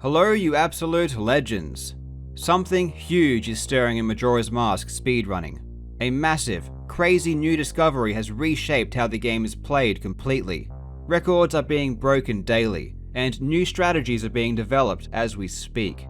Hello, you absolute legends. Something huge is stirring in Majora's Mask speedrunning. A massive, crazy new discovery has reshaped how the game is played completely. Records are being broken daily, and new strategies are being developed as we speak.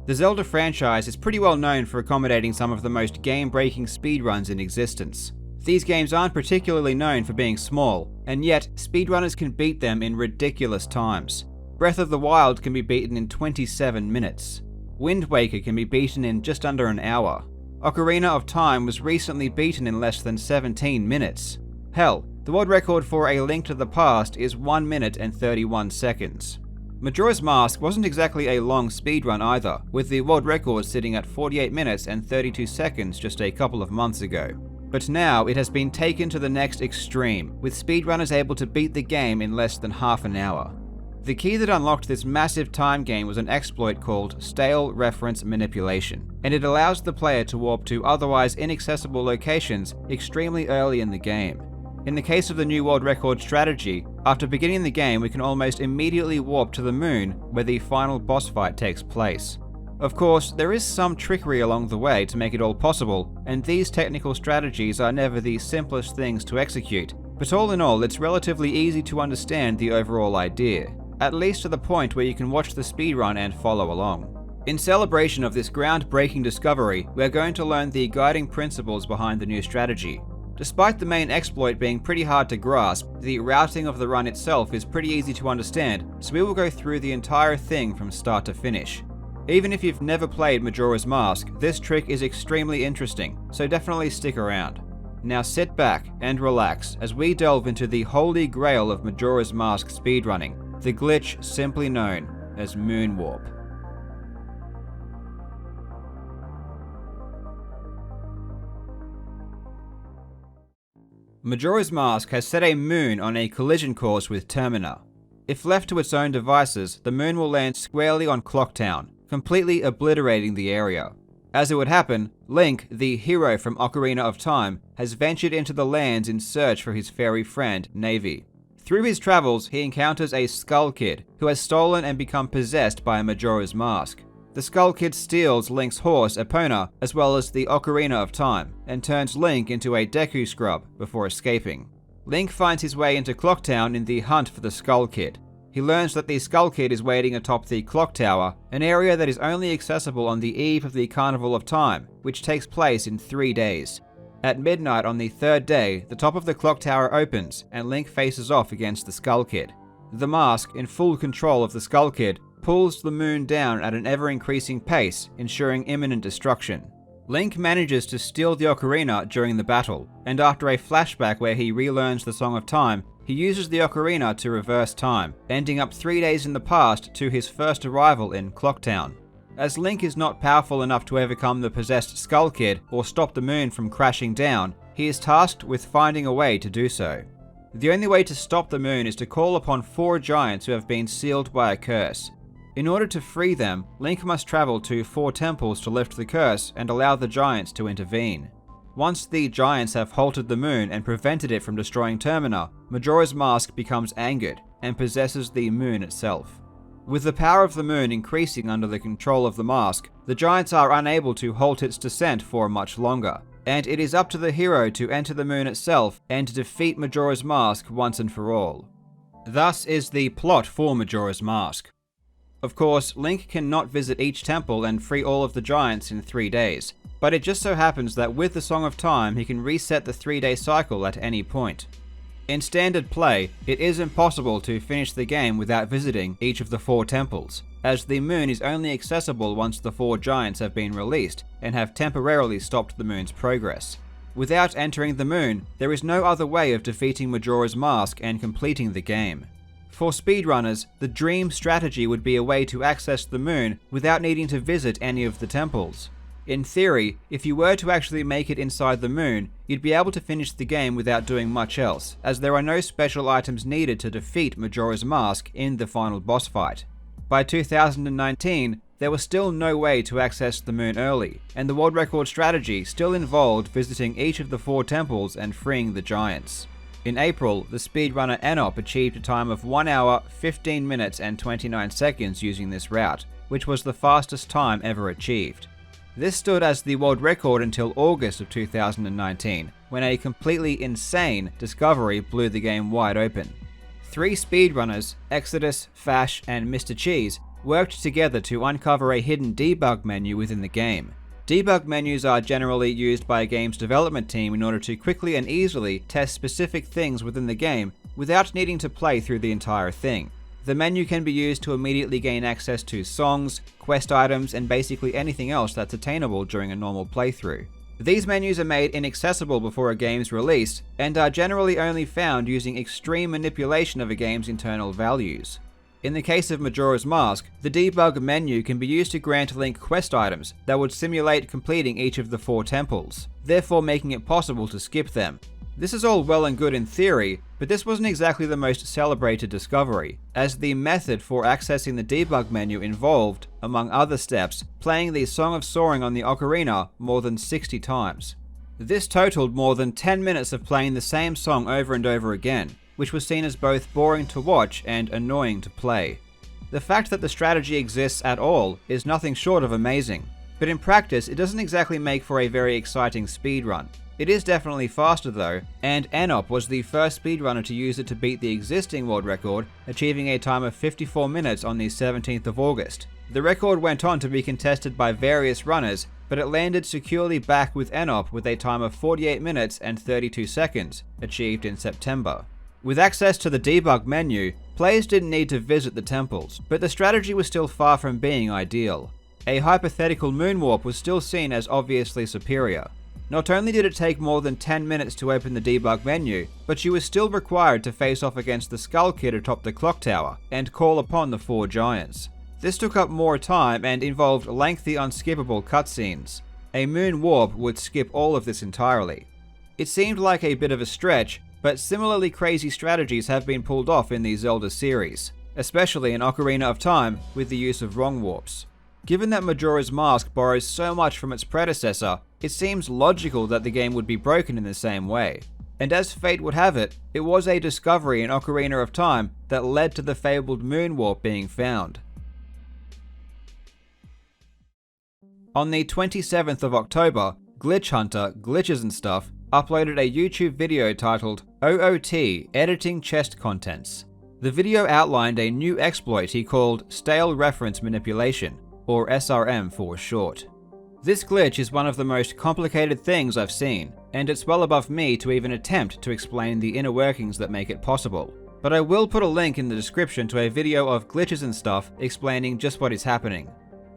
The Zelda franchise is pretty well known for accommodating some of the most game-breaking speedruns in existence. These games aren't particularly known for being small, and yet speedrunners can beat them in ridiculous times. Breath of the Wild can be beaten in 27 minutes. Wind Waker can be beaten in just under an hour. Ocarina of Time was recently beaten in less than 17 minutes. Hell, the world record for A Link to the Past is 1 minute and 31 seconds. Majora's Mask wasn't exactly a long speedrun either, with the world record sitting at 48 minutes and 32 seconds just a couple of months ago. But now it has been taken to the next extreme, with speedrunners able to beat the game in less than half an hour. The key that unlocked this massive time gain was an exploit called Stale Reference Manipulation, and it allows the player to warp to otherwise inaccessible locations extremely early in the game. In the case of the new world record strategy, after beginning the game we can almost immediately warp to the moon where the final boss fight takes place. Of course, there is some trickery along the way to make it all possible, and these technical strategies are never the simplest things to execute, but all in all it's relatively easy to understand the overall idea. At least to the point where you can watch the speedrun and follow along. In celebration of this groundbreaking discovery, we are going to learn the guiding principles behind the new strategy. Despite the main exploit being pretty hard to grasp, the routing of the run itself is pretty easy to understand, so we will go through the entire thing from start to finish. Even if you've never played Majora's Mask, this trick is extremely interesting, so definitely stick around. Now sit back and relax as we delve into the holy grail of Majora's Mask speedrunning, the glitch simply known as Moon Warp. Majora's Mask has set a moon on a collision course with Termina. If left to its own devices, the moon will land squarely on Clocktown, completely obliterating the area. As it would happen, Link, the hero from Ocarina of Time, has ventured into the lands in search for his fairy friend, Navi. Through his travels, he encounters a Skull Kid, who has stolen and become possessed by Majora's Mask. The Skull Kid steals Link's horse, Epona, as well as the Ocarina of Time, and turns Link into a Deku Scrub before escaping. Link finds his way into Clocktown in the hunt for the Skull Kid. He learns that the Skull Kid is waiting atop the Clock Tower, an area that is only accessible on the eve of the Carnival of Time, which takes place in 3 days. At midnight on the third day, the top of the clock tower opens, and Link faces off against the Skull Kid. The mask, in full control of the Skull Kid, pulls the moon down at an ever-increasing pace, ensuring imminent destruction. Link manages to steal the ocarina during the battle, and after a flashback where he relearns the Song of Time, he uses the ocarina to reverse time, ending up 3 days in the past to his first arrival in Clocktown. As Link is not powerful enough to overcome the possessed Skull Kid or stop the moon from crashing down, he is tasked with finding a way to do so. The only way to stop the moon is to call upon 4 giants who have been sealed by a curse. In order to free them, Link must travel to 4 temples to lift the curse and allow the giants to intervene. Once the giants have halted the moon and prevented it from destroying Termina, Majora's Mask becomes angered and possesses the moon itself. With the power of the moon increasing under the control of the mask, the giants are unable to halt its descent for much longer, and it is up to the hero to enter the moon itself and to defeat Majora's Mask once and for all. Thus is the plot for Majora's Mask. Of course, Link cannot visit each temple and free all of the giants in 3 days, but it just so happens that with the Song of Time he can reset the 3-day cycle at any point. In standard play, it is impossible to finish the game without visiting each of the 4 temples, as the moon is only accessible once the 4 giants have been released and have temporarily stopped the moon's progress. Without entering the moon, there is no other way of defeating Majora's Mask and completing the game. For speedrunners, the dream strategy would be a way to access the moon without needing to visit any of the temples. In theory, if you were to actually make it inside the moon, you'd be able to finish the game without doing much else, as there are no special items needed to defeat Majora's Mask in the final boss fight. By 2019, there was still no way to access the moon early, and the world record strategy still involved visiting each of the 4 temples and freeing the giants. In April, the speedrunner Enop achieved a time of 1 hour, 15 minutes and 29 seconds using this route, which was the fastest time ever achieved. This stood as the world record until August of 2019, when a completely insane discovery blew the game wide open. 3 speedrunners, Exodus, Fash, and Mr. Cheese, worked together to uncover a hidden debug menu within the game. Debug menus are generally used by a game's development team in order to quickly and easily test specific things within the game without needing to play through the entire thing. The menu can be used to immediately gain access to songs, quest items, and basically anything else that's attainable during a normal playthrough. These menus are made inaccessible before a game's release, and are generally only found using extreme manipulation of a game's internal values. In the case of Majora's Mask, the debug menu can be used to grant Link quest items that would simulate completing each of the 4 temples, therefore making it possible to skip them. This is all well and good in theory, but this wasn't exactly the most celebrated discovery, as the method for accessing the debug menu involved, among other steps, playing the Song of Soaring on the ocarina more than 60 times. This totaled more than 10 minutes of playing the same song over and over again, which was seen as both boring to watch and annoying to play. The fact that the strategy exists at all is nothing short of amazing, but in practice it doesn't exactly make for a very exciting speedrun. It is definitely faster though, and Enop was the first speedrunner to use it to beat the existing world record, achieving a time of 54 minutes on the 17th of August. The record went on to be contested by various runners, but it landed securely back with Enop with a time of 48 minutes and 32 seconds, achieved in September. With access to the debug menu, players didn't need to visit the temples, but the strategy was still far from being ideal. A hypothetical moonwarp was still seen as obviously superior. Not only did it take more than 10 minutes to open the debug menu, but you were still required to face off against the Skull Kid atop the clock tower, and call upon the 4 giants. This took up more time and involved lengthy unskippable cutscenes. A moonwarp would skip all of this entirely. It seemed like a bit of a stretch, but similarly crazy strategies have been pulled off in the Zelda series, especially in Ocarina of Time with the use of wrong warps. Given that Majora's Mask borrows so much from its predecessor, it seems logical that the game would be broken in the same way. And as fate would have it, it was a discovery in Ocarina of Time that led to the fabled moonwarp being found. On the 27th of October, Glitch Hunter, Glitches and Stuff, uploaded a YouTube video titled OOT Editing Chest Contents. The video outlined a new exploit he called Stale Reference Manipulation, or SRM for short. This glitch is one of the most complicated things I've seen, and it's well above me to even attempt to explain the inner workings that make it possible. But I will put a link in the description to a video of Glitches and Stuff explaining just what is happening.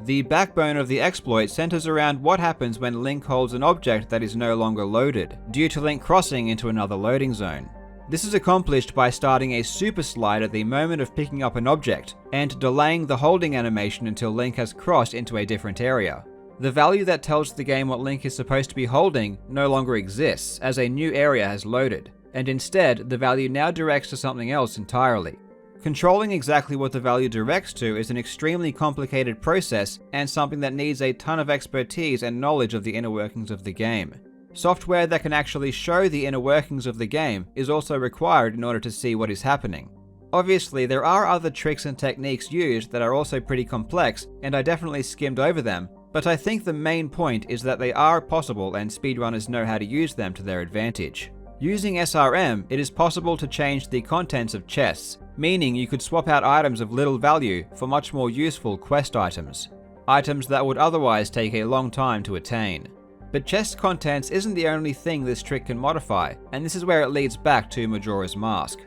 The backbone of the exploit centers around what happens when Link holds an object that is no longer loaded, due to Link crossing into another loading zone. This is accomplished by starting a super slide at the moment of picking up an object, and delaying the holding animation until Link has crossed into a different area. The value that tells the game what Link is supposed to be holding no longer exists, as a new area has loaded, and instead the value now directs to something else entirely. Controlling exactly what the value directs to is an extremely complicated process, and something that needs a ton of expertise and knowledge of the inner workings of the game. Software that can actually show the inner workings of the game is also required in order to see what is happening. Obviously, there are other tricks and techniques used that are also pretty complex, and I definitely skimmed over them, but I think the main point is that they are possible and speedrunners know how to use them to their advantage. Using SRM, it is possible to change the contents of chests, meaning you could swap out items of little value for much more useful quest items. Items that would otherwise take a long time to attain. But chest contents isn't the only thing this trick can modify, and this is where it leads back to Majora's Mask.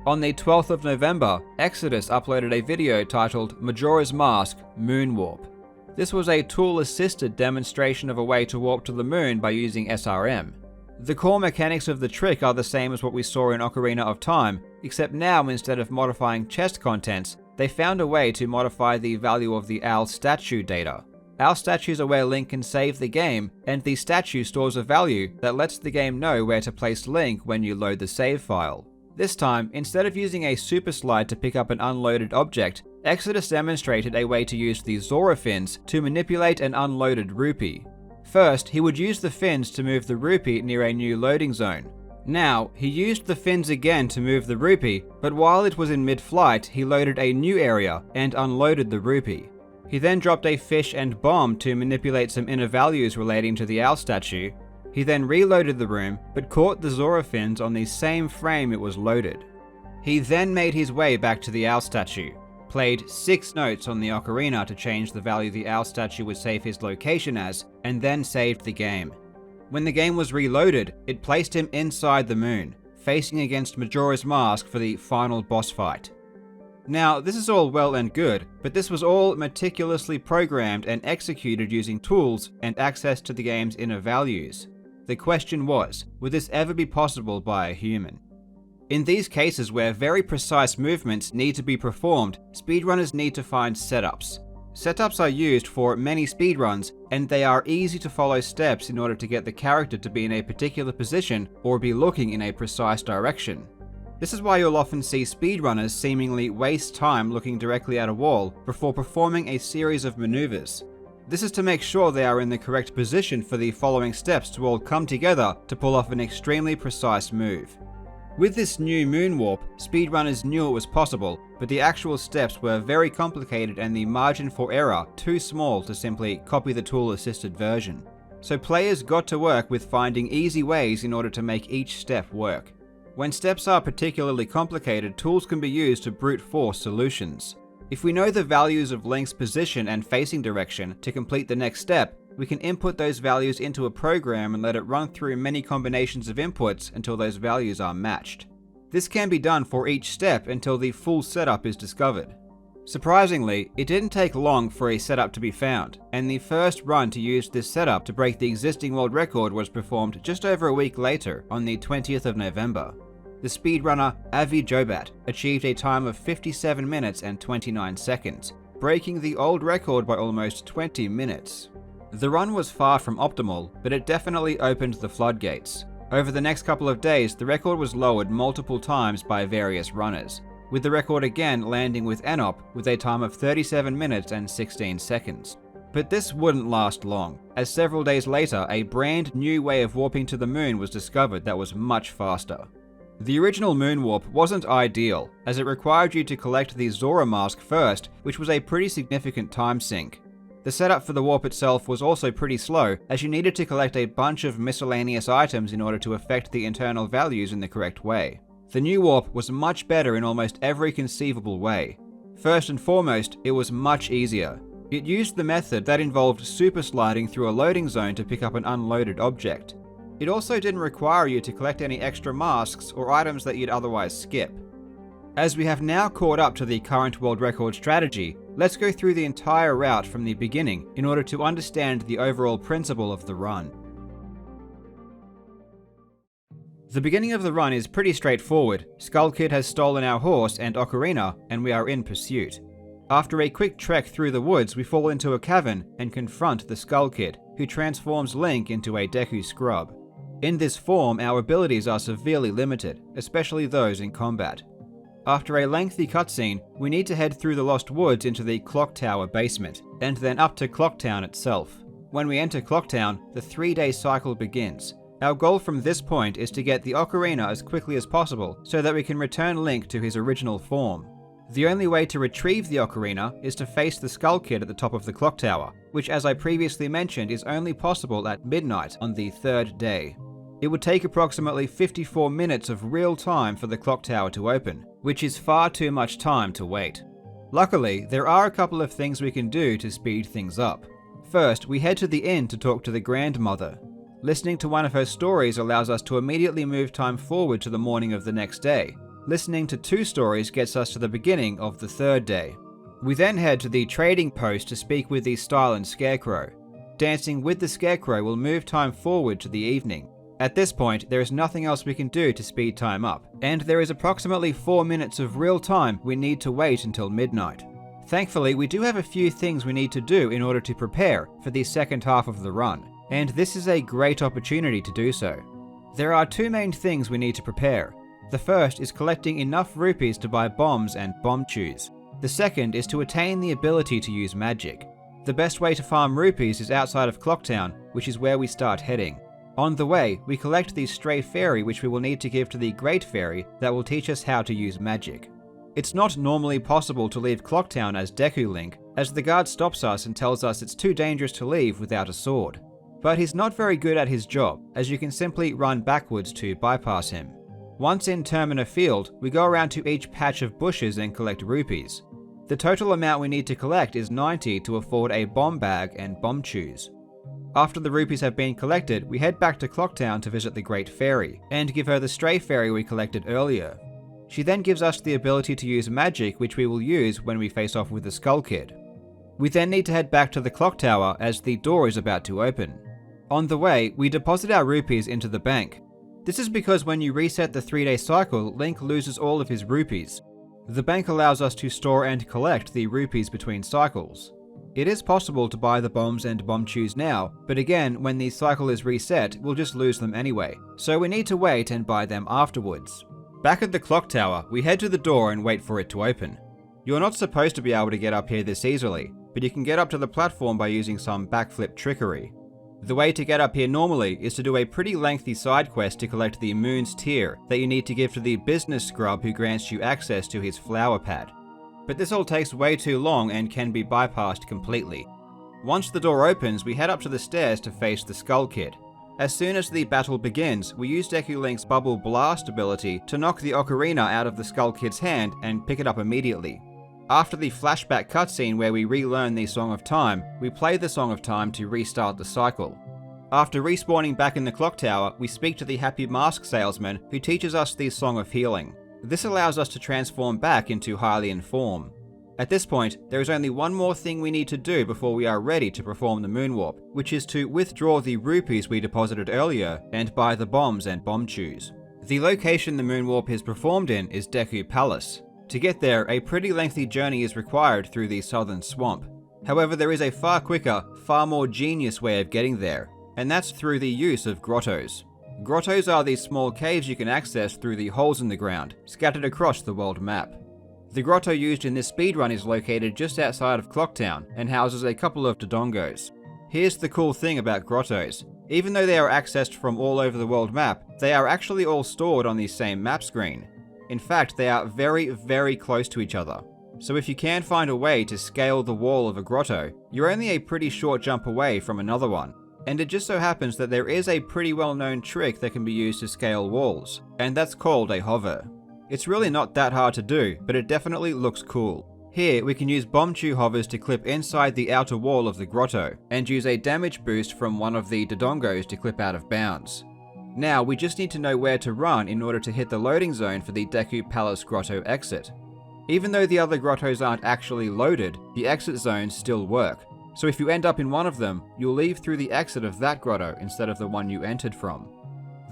On the 12th of November, Exodus uploaded a video titled Majora's Mask Moonwarp. This was a tool-assisted demonstration of a way to warp to the moon by using SRM. The core mechanics of the trick are the same as what we saw in Ocarina of Time, except now instead of modifying chest contents, they found a way to modify the value of the OWL statue data. OWL statues are where Link can save the game, and the statue stores a value that lets the game know where to place Link when you load the save file. This time, instead of using a super slide to pick up an unloaded object, Exodus demonstrated a way to use the Zora fins to manipulate an unloaded rupee. First, he would use the fins to move the rupee near a new loading zone. Now, he used the fins again to move the rupee, but while it was in mid-flight, he loaded a new area and unloaded the rupee. He then dropped a fish and bomb to manipulate some inner values relating to the owl statue. He then reloaded the room, but caught the Zora fins on the same frame it was loaded. He then made his way back to the owl statue, played 6 notes on the ocarina to change the value the owl statue would save his location as, and then saved the game. When the game was reloaded, it placed him inside the moon, facing against Majora's Mask for the final boss fight. Now, this is all well and good, but this was all meticulously programmed and executed using tools and access to the game's inner values. The question was, would this ever be possible by a human? In these cases where very precise movements need to be performed, speedrunners need to find setups. Setups are used for many speedruns, and they are easy to follow steps in order to get the character to be in a particular position or be looking in a precise direction. This is why you'll often see speedrunners seemingly waste time looking directly at a wall before performing a series of maneuvers. This is to make sure they are in the correct position for the following steps to all come together to pull off an extremely precise move. With this new moonwarp, speedrunners knew it was possible, but the actual steps were very complicated and the margin for error too small to simply copy the tool-assisted version. So players got to work with finding easy ways in order to make each step work. When steps are particularly complicated, tools can be used to brute force solutions. If we know the values of Link's position and facing direction to complete the next step, we can input those values into a program and let it run through many combinations of inputs until those values are matched. This can be done for each step until the full setup is discovered. Surprisingly, it didn't take long for a setup to be found, and the first run to use this setup to break the existing world record was performed just over a week later, on the 20th of November. The speedrunner Avi Jobat achieved a time of 57 minutes and 29 seconds, breaking the old record by almost 20 minutes. The run was far from optimal, but it definitely opened the floodgates. Over the next couple of days, the record was lowered multiple times by various runners, with the record again landing with Enop with a time of 37 minutes and 16 seconds. But this wouldn't last long, as several days later a brand new way of warping to the moon was discovered that was much faster. The original moonwarp wasn't ideal, as it required you to collect the Zora mask first, which was a pretty significant time sink. The setup for the warp itself was also pretty slow, as you needed to collect a bunch of miscellaneous items in order to affect the internal values in the correct way. The new warp was much better in almost every conceivable way. First and foremost, it was much easier. It used the method that involved super sliding through a loading zone to pick up an unloaded object. It also didn't require you to collect any extra masks or items that you'd otherwise skip. As we have now caught up to the current world record strategy, let's go through the entire route from the beginning in order to understand the overall principle of the run. The beginning of the run is pretty straightforward. Skull Kid has stolen our horse and ocarina, and we are in pursuit. After a quick trek through the woods, we fall into a cavern and confront the Skull Kid, who transforms Link into a Deku Scrub. In this form, our abilities are severely limited, especially those in combat. After a lengthy cutscene, we need to head through the Lost Woods into the Clock Tower basement, and then up to Clock Town itself. When we enter Clock Town, the 3-day cycle begins. Our goal from this point is to get the ocarina as quickly as possible so that we can return Link to his original form. The only way to retrieve the ocarina is to face the Skull Kid at the top of the Clock Tower, which, as I previously mentioned, is only possible at midnight on the 3rd day. It would take approximately 54 minutes of real time for the clock tower to open, which is far too much time to wait. Luckily, there are a couple of things we can do to speed things up. First, we head to the inn to talk to the grandmother. Listening to one of her stories allows us to immediately move time forward to the morning of the next day. Listening to 2 stories gets us to the beginning of the 3rd day. We then head to the trading post to speak with the Style and Scarecrow. Dancing with the Scarecrow will move time forward to the evening. At this point, there is nothing else we can do to speed time up, and there is approximately 4 minutes of real time we need to wait until midnight. Thankfully, we do have a few things we need to do in order to prepare for the second half of the run, and this is a great opportunity to do so. There are 2 main things we need to prepare. The first is collecting enough rupees to buy bombs and bomb chews. The second is to attain the ability to use magic. The best way to farm rupees is outside of Clocktown, which is where we start heading. On the way, we collect the stray fairy which we will need to give to the Great Fairy that will teach us how to use magic. It's not normally possible to leave Clocktown as Deku Link, as the guard stops us and tells us it's too dangerous to leave without a sword. But he's not very good at his job, as you can simply run backwards to bypass him. Once in Termina Field, we go around to each patch of bushes and collect rupees. The total amount we need to collect is 90 to afford a bomb bag and bomb chews. After the rupees have been collected, we head back to Clocktown to visit the Great Fairy, and give her the stray fairy we collected earlier. She then gives us the ability to use magic, which we will use when we face off with the Skull Kid. We then need to head back to the clock tower as the door is about to open. On the way, we deposit our rupees into the bank. This is because when you reset the 3-day cycle, Link loses all of his rupees. The bank allows us to store and collect the rupees between cycles. It is possible to buy the bombs and bomb chews now, but again, when the cycle is reset, we'll just lose them anyway, so we need to wait and buy them afterwards. Back at the clock tower, we head to the door and wait for it to open. You're not supposed to be able to get up here this easily, but you can get up to the platform by using some backflip trickery. The way to get up here normally is to do a pretty lengthy side quest to collect the Moon's Tear that you need to give to the business scrub who grants you access to his flower pad. But this all takes way too long and can be bypassed completely. Once the door opens, we head up to the stairs to face the Skull Kid. As soon as the battle begins, we use Deku Link's Bubble Blast ability to knock the ocarina out of the Skull Kid's hand and pick it up immediately. After the flashback cutscene where we relearn the Song of Time, we play the Song of Time to restart the cycle. After respawning back in the clock tower, we speak to the Happy Mask salesman who teaches us the Song of Healing. This allows us to transform back into Hylian form. At this point, there is only one more thing we need to do before we are ready to perform the moonwarp, which is to withdraw the rupees we deposited earlier and buy the bombs and bomb chews. The location the moonwarp is performed in is Deku Palace. To get there, a pretty lengthy journey is required through the southern swamp. However, there is a far quicker, far more genius way of getting there, and that's through the use of grottos. Grottos are these small caves you can access through the holes in the ground, scattered across the world map. The grotto used in this speedrun is located just outside of Clocktown and houses a couple of Dodongos. Here's the cool thing about grottos. Even though they are accessed from all over the world map, they are actually all stored on the same map screen. In fact, they are very, very close to each other. So if you can find a way to scale the wall of a grotto, you're only a pretty short jump away from another one. And it just so happens that there is a pretty well-known trick that can be used to scale walls, and that's called a hover. It's really not that hard to do, but it definitely looks cool. Here, we can use bomb chew hovers to clip inside the outer wall of the grotto, and use a damage boost from one of the Dodongos to clip out of bounds. Now, we just need to know where to run in order to hit the loading zone for the Deku Palace Grotto exit. Even though the other grottos aren't actually loaded, the exit zones still work. So if you end up in one of them, you'll leave through the exit of that grotto instead of the one you entered from.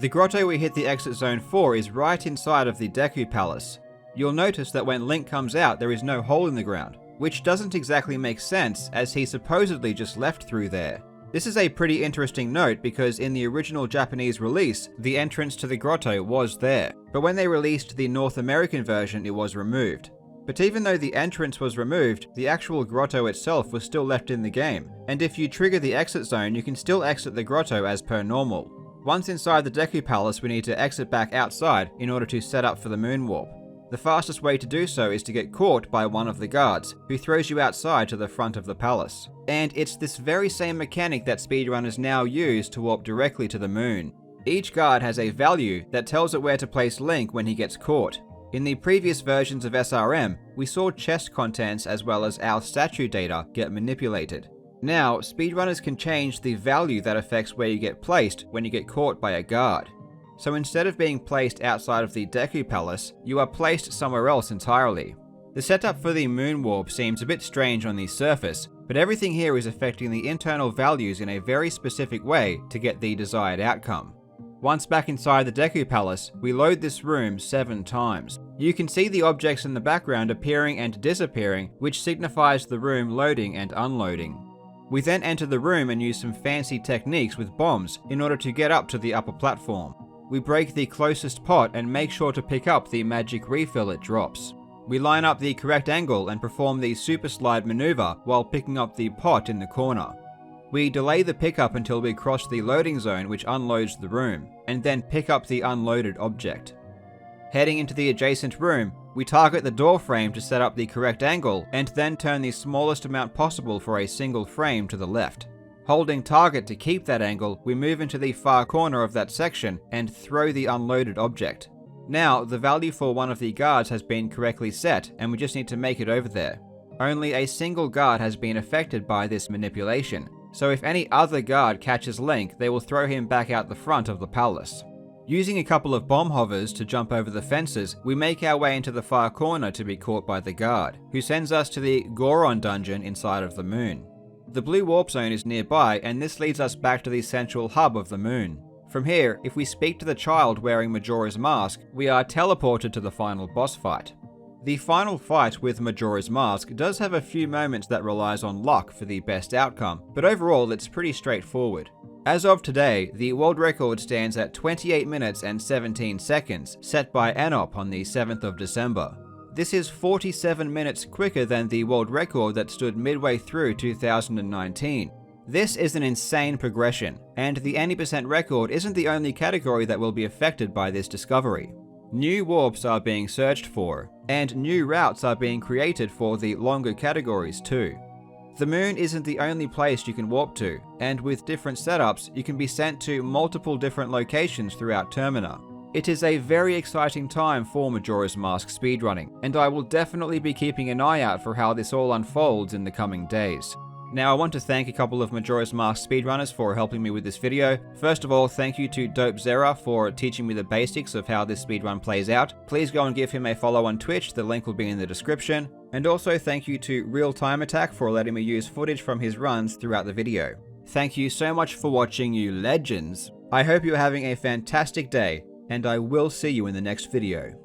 The grotto we hit the exit zone for is right inside of the Deku Palace. You'll notice that when Link comes out, there is no hole in the ground, which doesn't exactly make sense as he supposedly just left through there. This is a pretty interesting note because in the original Japanese release, the entrance to the grotto was there, but when they released the North American version, it was removed. But even though the entrance was removed, the actual grotto itself was still left in the game, and if you trigger the exit zone, you can still exit the grotto as per normal. Once inside the Deku Palace, we need to exit back outside in order to set up for the moonwarp. The fastest way to do so is to get caught by one of the guards, who throws you outside to the front of the palace. And it's this very same mechanic that speedrunners now use to warp directly to the moon. Each guard has a value that tells it where to place Link when he gets caught. In the previous versions of SRM, we saw chest contents as well as our statue data get manipulated. Now, speedrunners can change the value that affects where you get placed when you get caught by a guard. So instead of being placed outside of the Deku Palace, you are placed somewhere else entirely. The setup for the moonwarp seems a bit strange on the surface, but everything here is affecting the internal values in a very specific way to get the desired outcome. Once back inside the Deku Palace, we load this room 7 times. You can see the objects in the background appearing and disappearing, which signifies the room loading and unloading. We then enter the room and use some fancy techniques with bombs in order to get up to the upper platform. We break the closest pot and make sure to pick up the magic refill it drops. We line up the correct angle and perform the super slide maneuver while picking up the pot in the corner. We delay the pickup until we cross the loading zone which unloads the room, and then pick up the unloaded object. Heading into the adjacent room, We target the door frame to set up the correct angle, and then turn the smallest amount possible for a single frame to the left. Holding target to keep that angle, we move into the far corner of that section and throw the unloaded object. Now, the value for one of the guards has been correctly set, and we just need to make it over there. Only a single guard has been affected by this manipulation, so if any other guard catches Link, they will throw him back out the front of the palace. Using a couple of bomb hovers to jump over the fences, we make our way into the far corner to be caught by the guard, who sends us to the Goron dungeon inside of the moon. The blue warp zone is nearby, and this leads us back to the central hub of the moon. From here, if we speak to the child wearing Majora's mask, we are teleported to the final boss fight. The final fight with Majora's mask does have a few moments that relies on luck for the best outcome, but overall it's pretty straightforward. As of today, the world record stands at 28 minutes and 17 seconds, set by Anop on the 7th of December. This is 47 minutes quicker than the world record that stood midway through 2019. This is an insane progression, and the 80% record isn't the only category that will be affected by this discovery. New warps are being searched for, and new routes are being created for the longer categories too. The moon isn't the only place you can warp to, and with different setups, you can be sent to multiple different locations throughout Termina. It is a very exciting time for Majora's Mask speedrunning, and I will definitely be keeping an eye out for how this all unfolds in the coming days. Now, I want to thank a couple of Majora's Mask speedrunners for helping me with this video. First of all, thank you to Dopezzera for teaching me the basics of how this speedrun plays out. Please go and give him a follow on Twitch, the link will be in the description. And also thank you to Real Time Attack for letting me use footage from his runs throughout the video. Thank you so much for watching, you legends. I hope you're having a fantastic day, and I will see you in the next video.